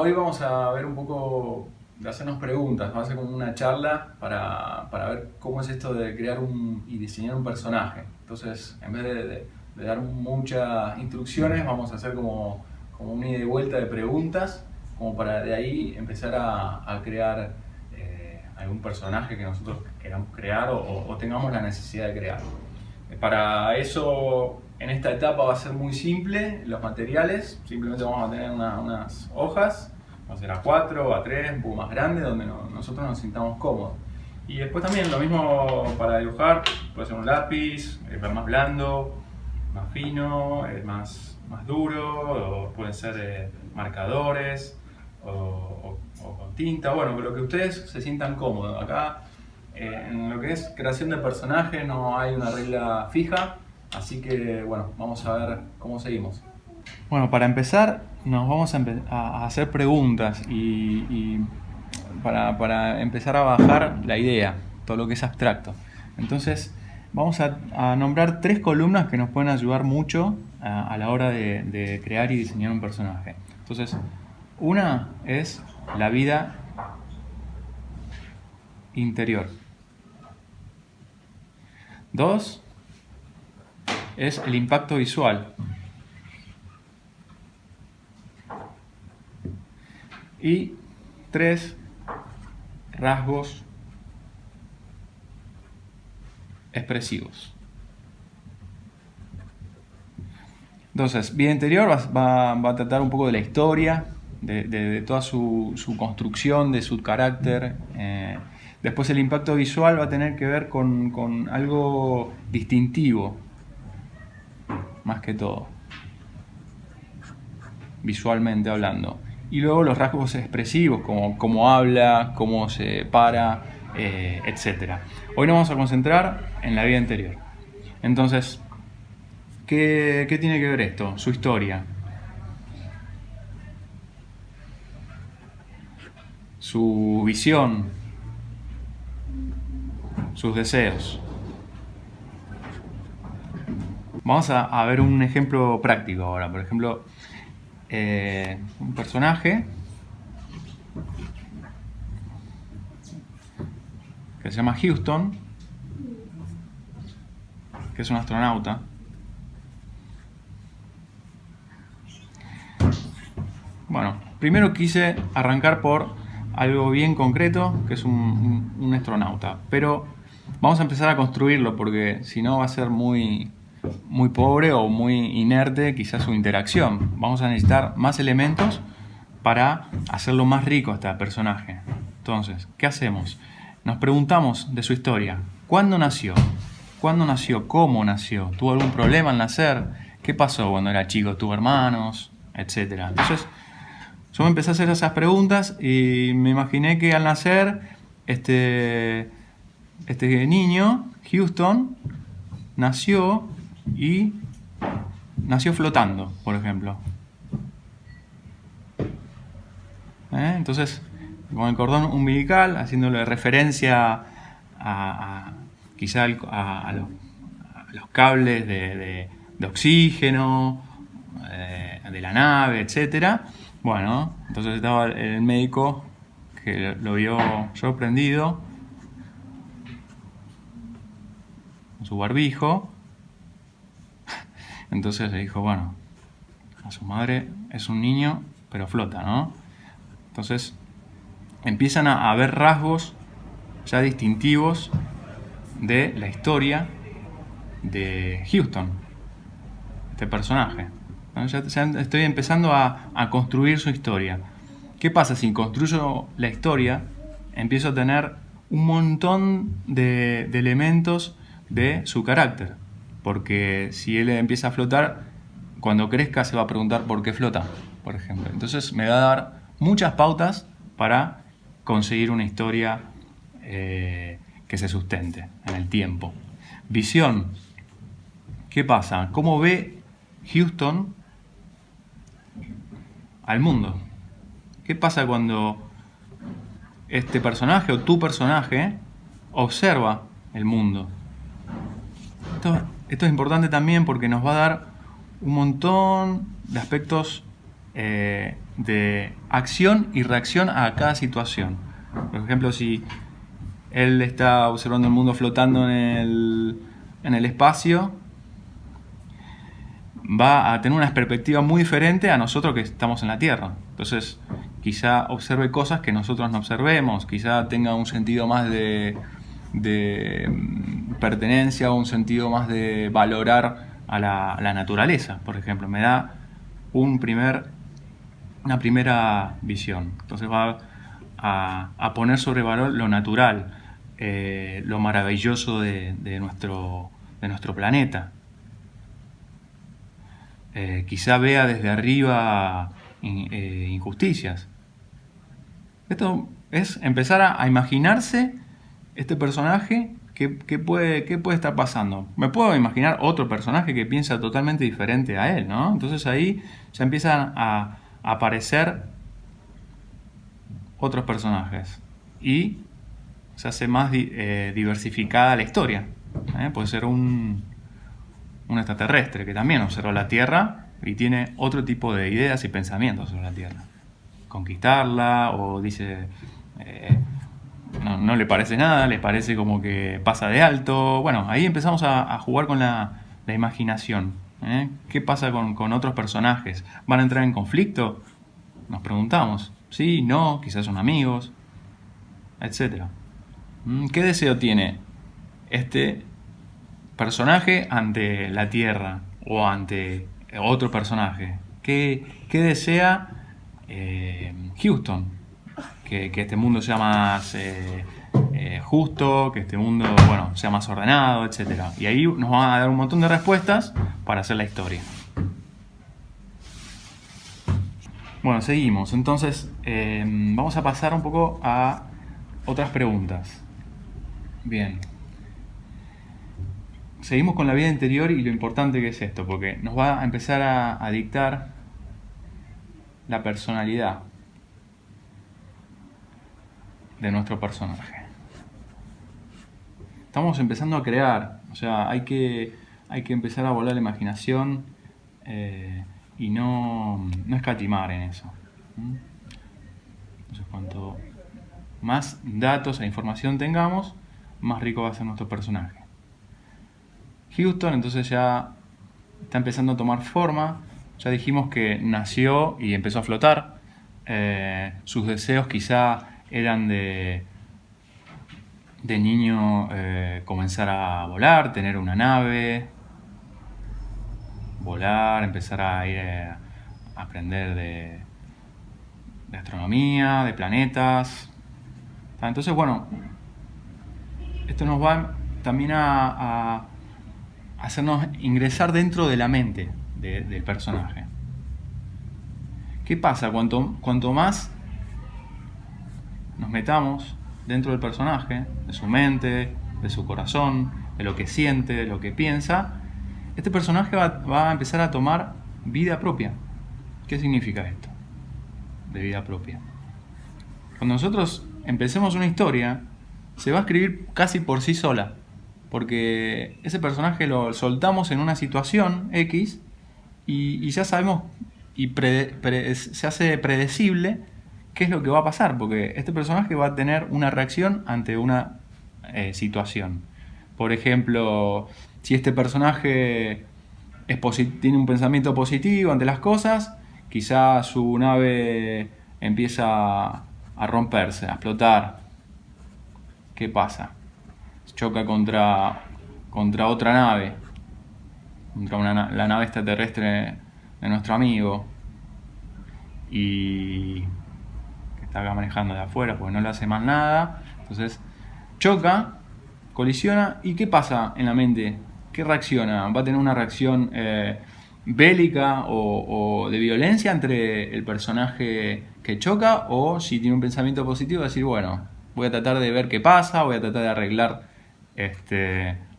hoy vamos a ver un poco de hacernos preguntas, va a ser como una charla para ver cómo es esto de crear y diseñar un personaje. Entonces, en vez de dar muchas instrucciones, vamos a hacer como una ida y vuelta de preguntas, como para de ahí empezar a crear algún personaje que nosotros queramos crear o tengamos la necesidad de crear. Para eso, en esta etapa va a ser muy simple, los materiales, simplemente vamos a tener unas hojas, va a ser A4, A3, un poco más grande, donde nosotros nos sintamos cómodos. Y después también lo mismo para dibujar, puede ser un lápiz, más blando, más fino, más duro, o pueden ser marcadores o con tinta, bueno, lo que ustedes se sientan cómodos. Acá en lo que es creación de personajes no hay una regla fija, así que bueno, vamos a ver cómo seguimos. Bueno, para empezar nos vamos a hacer preguntas y para empezar a bajar la idea, todo lo que es abstracto. Entonces vamos a nombrar 3 columnas que nos pueden ayudar mucho a la hora de crear y diseñar un personaje. Entonces, una es la vida interior. 2 es el impacto visual. Y 3, rasgos expresivos. Entonces, vida interior va a tratar un poco de la historia, de toda su construcción, de su carácter. Después el impacto visual va a tener que ver con algo distintivo, más que todo, visualmente hablando. Y luego los rasgos expresivos, como cómo habla, cómo se para, etc. Hoy nos vamos a concentrar en la vida interior. Entonces, ¿qué tiene que ver esto? Su historia, su visión, sus deseos. Vamos a ver un ejemplo práctico ahora. Por ejemplo, un personaje que se llama Houston, que es un astronauta. Bueno, primero quise arrancar por algo bien concreto, que es un astronauta, pero vamos a empezar a construirlo porque si no va a ser muy pobre o muy inerte quizás su interacción. Vamos a necesitar más elementos para hacerlo más rico a este personaje. Entonces, ¿qué hacemos? Nos preguntamos de su historia. ¿Cuándo nació? ¿Cuándo nació? ¿Cómo nació? ¿Tuvo algún problema al nacer? ¿Qué pasó cuando era chico? ¿Tuvo hermanos? Etcétera. Entonces, yo me empecé a hacer esas preguntas y me imaginé que al nacer este niño, Houston, nació flotando, por ejemplo. Entonces, con el cordón umbilical, haciéndole referencia quizá a los cables de oxígeno, de la nave, etcétera. Bueno, entonces estaba el médico que lo vio sorprendido con su barbijo. Entonces le dijo, bueno, a su madre es un niño, pero flota, ¿no? Entonces empiezan a haber rasgos ya distintivos de la historia de Houston, este personaje. Ya estoy empezando a construir su historia. ¿Qué pasa si construyo la historia? Empiezo a tener un montón de elementos de su carácter. Porque si él empieza a flotar, cuando crezca se va a preguntar por qué flota, por ejemplo. Entonces me va a dar muchas pautas para conseguir una historia que se sustente en el tiempo. Visión. ¿Qué pasa? ¿Cómo ve Houston al mundo? ¿Qué pasa cuando este personaje o tu personaje observa el mundo? Esto es importante también porque nos va a dar un montón de aspectos de acción y reacción a cada situación. Por ejemplo, si él está observando el mundo flotando en el espacio, va a tener una perspectiva muy diferente a nosotros que estamos en la Tierra. Entonces, quizá observe cosas que nosotros no observemos, quizá tenga un sentido más de pertenencia o un sentido más de valorar a la naturaleza, por ejemplo. Me da una primera visión. Entonces va a poner sobre valor lo natural, lo maravilloso de nuestro planeta. Quizá vea desde arriba injusticias. Esto es empezar a imaginarse este personaje. ¿Qué puede estar pasando? Me puedo imaginar otro personaje que piensa totalmente diferente a él, ¿no? Entonces ahí ya empiezan a aparecer otros personajes y se hace más diversificada la historia. Puede ser un extraterrestre que también observa la Tierra y tiene otro tipo de ideas y pensamientos sobre la Tierra. Conquistarla, o dice no le parece nada, le parece como que pasa de alto. Bueno, ahí empezamos a jugar con la imaginación. ¿Qué pasa con otros personajes? ¿Van a entrar en conflicto? Nos preguntamos. Sí, no, quizás son amigos, etc. ¿Qué deseo tiene este personaje ante la Tierra o ante otro personaje? ¿Qué desea Houston? Que este mundo sea más justo, que este mundo, bueno, sea más ordenado, etc. Y ahí nos van a dar un montón de respuestas para hacer la historia. Bueno, seguimos. Entonces, vamos a pasar un poco a otras preguntas. Bien. Seguimos con la vida interior y lo importante que es esto, porque nos va a empezar a dictar la personalidad de nuestro personaje. Estamos empezando a crear, o sea, hay que empezar a volar la imaginación y no escatimar en eso. Entonces, cuanto más datos e información tengamos, más rico va a ser nuestro personaje. Houston entonces ya está empezando a tomar forma. Ya dijimos que nació y empezó a flotar. Sus deseos quizá eran de niño comenzar a volar, tener una nave, volar, empezar a ir a aprender de astronomía, de planetas. Entonces, bueno, esto nos va también a hacernos ingresar dentro de la mente del personaje. ¿Qué pasa? Cuanto más nos metamos dentro del personaje, de su mente, de su corazón, de lo que siente, de lo que piensa, este personaje va a empezar a tomar vida propia. ¿Qué significa esto de vida propia? Cuando nosotros empecemos una historia, se va a escribir casi por sí sola, porque ese personaje lo soltamos en una situación X y ya sabemos y se hace predecible qué es lo que va a pasar, porque este personaje va a tener una reacción ante una situación. Por ejemplo, si este personaje tiene un pensamiento positivo ante las cosas, quizá su nave empieza a romperse, a explotar. ¿Qué pasa? Choca contra otra nave, contra la nave extraterrestre de nuestro amigo, y que está acá manejando de afuera porque no le hace más nada. Entonces choca, colisiona, y ¿qué pasa en la mente? ¿Qué reacciona? ¿Va a tener una reacción bélica o de violencia entre el personaje que choca? O si tiene un pensamiento positivo, decir, bueno, voy a tratar de ver qué pasa, voy a tratar de arreglar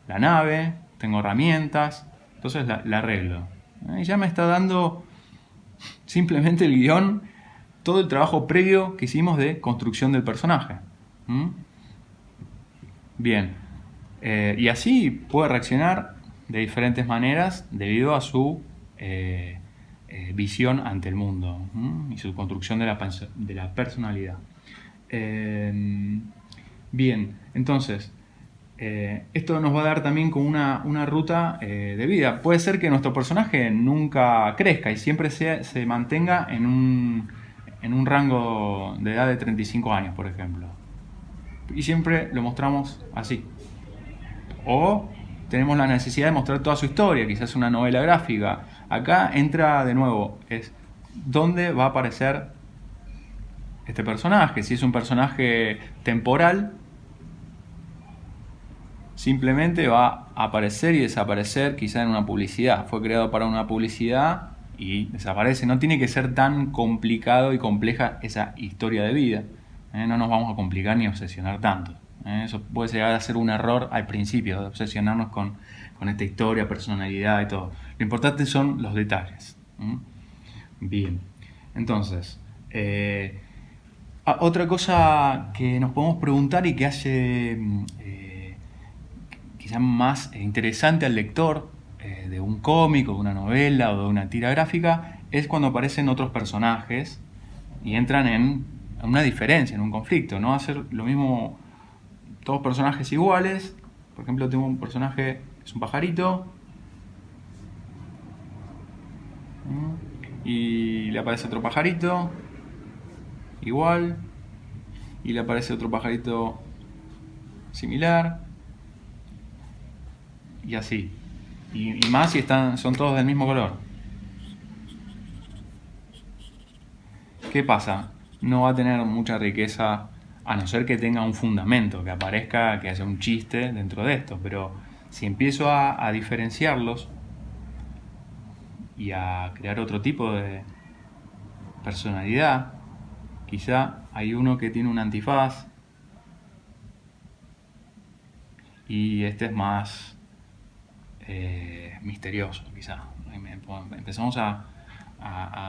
la nave, tengo herramientas, entonces la arreglo. Y ya me está dando simplemente el guión, todo el trabajo previo que hicimos de construcción del personaje. Bien, y así puede reaccionar de diferentes maneras debido a su visión ante el mundo y su construcción de la personalidad. Bien, entonces, esto nos va a dar también como una ruta de vida. Puede ser que nuestro personaje nunca crezca y siempre se mantenga en un rango de edad de 35 años, por ejemplo. Y siempre lo mostramos así. O tenemos la necesidad de mostrar toda su historia, quizás una novela gráfica. Acá entra de nuevo, es dónde va a aparecer este personaje. Si es un personaje temporal, simplemente va a aparecer y desaparecer quizá en una publicidad. Fue creado para una publicidad y desaparece. No tiene que ser tan complicado y compleja esa historia de vida. No nos vamos a complicar ni obsesionar tanto. Eso puede llegar a ser un error al principio, de obsesionarnos con esta historia, personalidad y todo. Lo importante son los detalles. Bien, entonces, otra cosa que nos podemos preguntar y que hace quizá más interesante al lector de un cómic o de una novela o de una tira gráfica es cuando aparecen otros personajes y entran en una diferencia, en un conflicto. No hacer lo mismo todos personajes iguales. Por ejemplo, tengo un personaje que es un pajarito y le aparece otro pajarito igual y le aparece otro pajarito similar y así, y más si son todos del mismo color. ¿Qué pasa? No va a tener mucha riqueza a no ser que tenga un fundamento, que aparezca, que haya un chiste dentro de esto. Pero si empiezo a diferenciarlos y a crear otro tipo de personalidad, quizá hay uno que tiene un antifaz y este es más misterioso, quizá. Empezamos a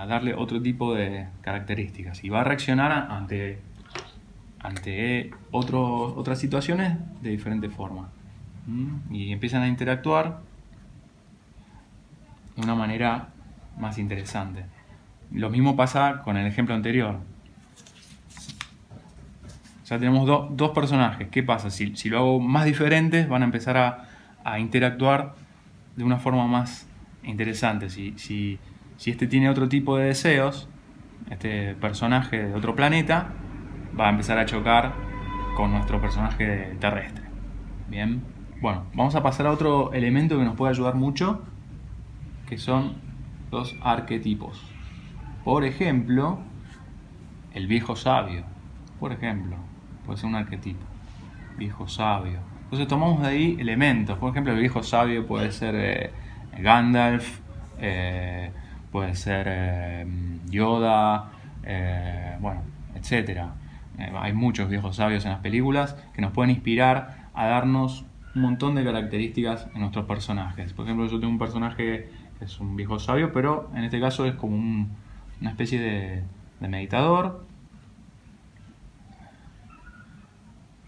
darle otro tipo de características y va a reaccionar ante otras situaciones de diferente forma. Y empiezan a interactuar de una manera más interesante. Lo mismo pasa con el ejemplo anterior. Ya tenemos dos personajes. ¿Qué pasa? Si lo hago más diferentes, van a empezar a interactuar de una forma más interesante. Si este tiene otro tipo de deseos, este personaje de otro planeta va a empezar a chocar con nuestro personaje terrestre. Bien, bueno, vamos a pasar a otro elemento que nos puede ayudar mucho, que son los arquetipos. Por ejemplo, el viejo sabio. Por ejemplo, puede ser un arquetipo. Viejo sabio. Entonces tomamos de ahí elementos. Por ejemplo, el viejo sabio puede ser Gandalf, puede ser Yoda, bueno, etcétera. Hay muchos viejos sabios en las películas que nos pueden inspirar a darnos un montón de características en nuestros personajes. Por ejemplo, yo tengo un personaje que es un viejo sabio, pero en este caso es como una especie de meditador.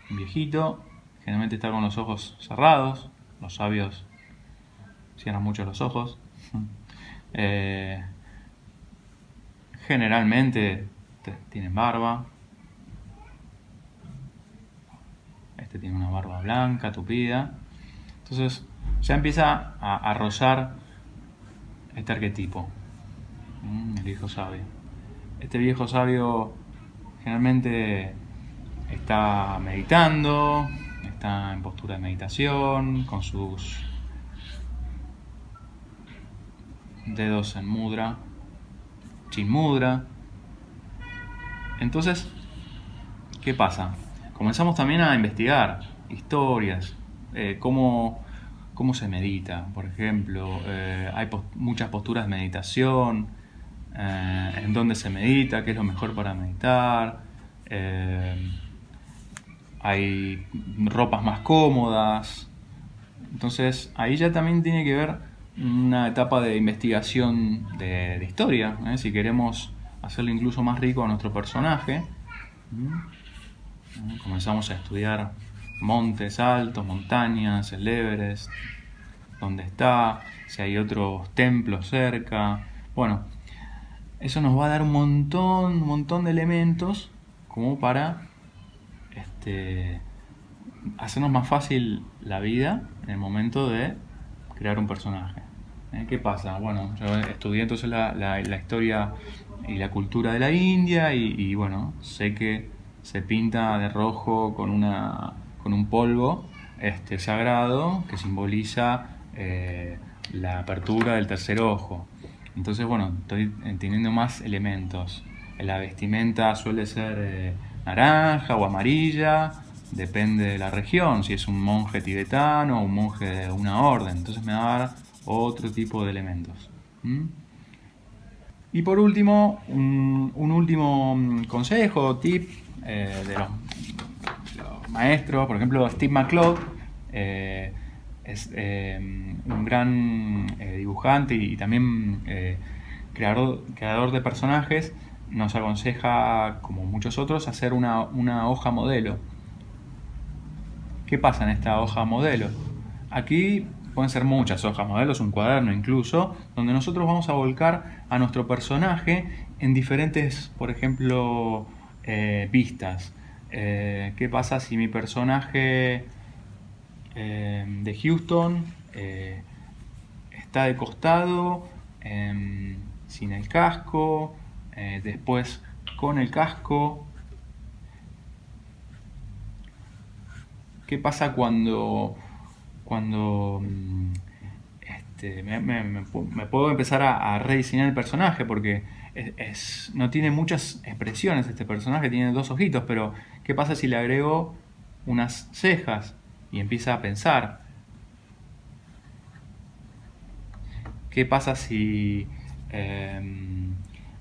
Un viejito, generalmente está con los ojos cerrados. Los sabios cierran mucho los ojos. Generalmente tienen barba. Este tiene una barba blanca, tupida. Entonces ya empieza a rozar este arquetipo. El viejo sabio. Este viejo sabio generalmente está meditando, está en postura de meditación, con sus dedos en mudra, chin mudra. Entonces, ¿qué pasa? Comenzamos también a investigar historias, cómo se medita, por ejemplo. Hay muchas posturas de meditación, en dónde se medita, qué es lo mejor para meditar. Hay ropas más cómodas. Entonces ahí ya también tiene que ver una etapa de investigación de historia, si queremos hacerlo incluso más rico a nuestro personaje. Comenzamos a estudiar montes altos, montañas, el Everest, dónde está, si hay otros templos cerca. Bueno, eso nos va a dar un montón de elementos como para hacernos más fácil la vida en el momento de crear un personaje. ¿Qué pasa? Bueno, yo estudié entonces la historia y la cultura de la India y bueno, sé que se pinta de rojo con un polvo sagrado que simboliza la apertura del tercer ojo. Entonces, bueno, estoy teniendo más elementos. La vestimenta suele ser naranja o amarilla, depende de la región, si es un monje tibetano o un monje de una orden. Entonces me va a dar otro tipo de elementos. Y por último, un último consejo, tip de los maestros, por ejemplo Steve McCloud, es un gran dibujante y también creador de personajes. Nos aconseja, como muchos otros, hacer una hoja modelo. ¿Qué pasa en esta hoja modelo? Aquí pueden ser muchas hojas modelos, un cuaderno incluso, donde nosotros vamos a volcar a nuestro personaje en diferentes, por ejemplo, vistas. ¿Qué pasa si mi personaje de Houston está de costado, sin el casco, después con el casco? ¿Qué pasa cuando me puedo empezar a rediseñar el personaje? Porque no tiene muchas expresiones este personaje, tiene 2 ojitos, pero ¿qué pasa si le agrego unas cejas y empieza a pensar? ¿Qué pasa si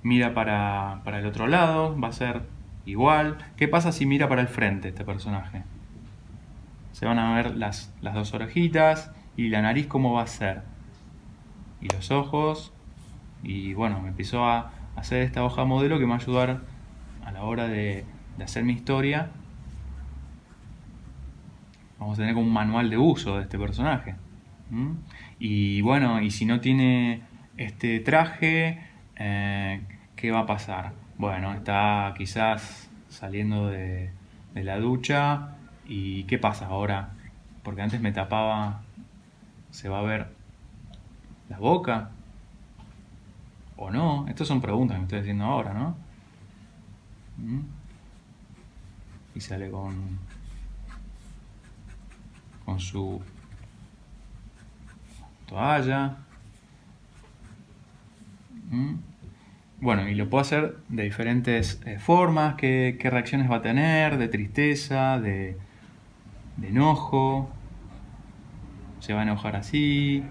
mira para el otro lado? Va a ser igual. ¿Qué pasa si mira para el frente este personaje? Se van a ver las 2 orejitas y la nariz cómo va a ser. Y los ojos. Y bueno, me empezó a hacer esta hoja modelo que me va a ayudar a la hora de hacer mi historia. Vamos a tener como un manual de uso de este personaje. Y bueno, y si no tiene este traje, ¿qué va a pasar? Bueno, está quizás saliendo de la ducha. ¿Y qué pasa ahora? Porque antes me tapaba, ¿se va a ver la boca? ¿O no? Estas son preguntas que me estoy haciendo ahora, ¿no? Y sale con su toalla. Bueno, y lo puedo hacer de diferentes formas. ¿Qué reacciones va a tener? De tristeza, de enojo. Se va a enojar así.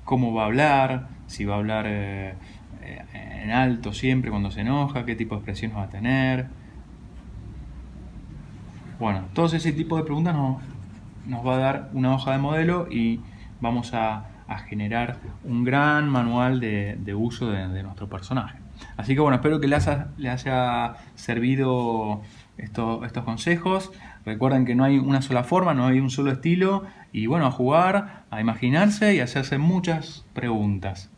¿Cómo va a hablar? Si va a hablar en alto siempre cuando se enoja. ¿Qué tipo de expresiones va a tener? Bueno, todo ese tipo de preguntas nos va a dar una hoja de modelo y vamos a generar un gran manual de uso de nuestro personaje. Así que bueno, espero que les haya servido estos consejos. Recuerden que no hay una sola forma, no hay un solo estilo. Y bueno, a jugar, a imaginarse y a hacerse muchas preguntas.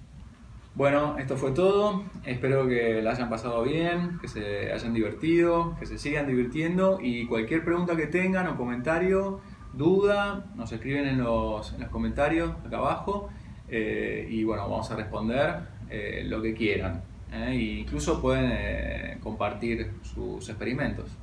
Bueno, esto fue todo. Espero que la hayan pasado bien, que se hayan divertido, que se sigan divirtiendo. Y cualquier pregunta que tengan o comentario, duda, nos escriben en los comentarios acá abajo. Y bueno, vamos a responder lo que quieran. E incluso pueden compartir sus experimentos.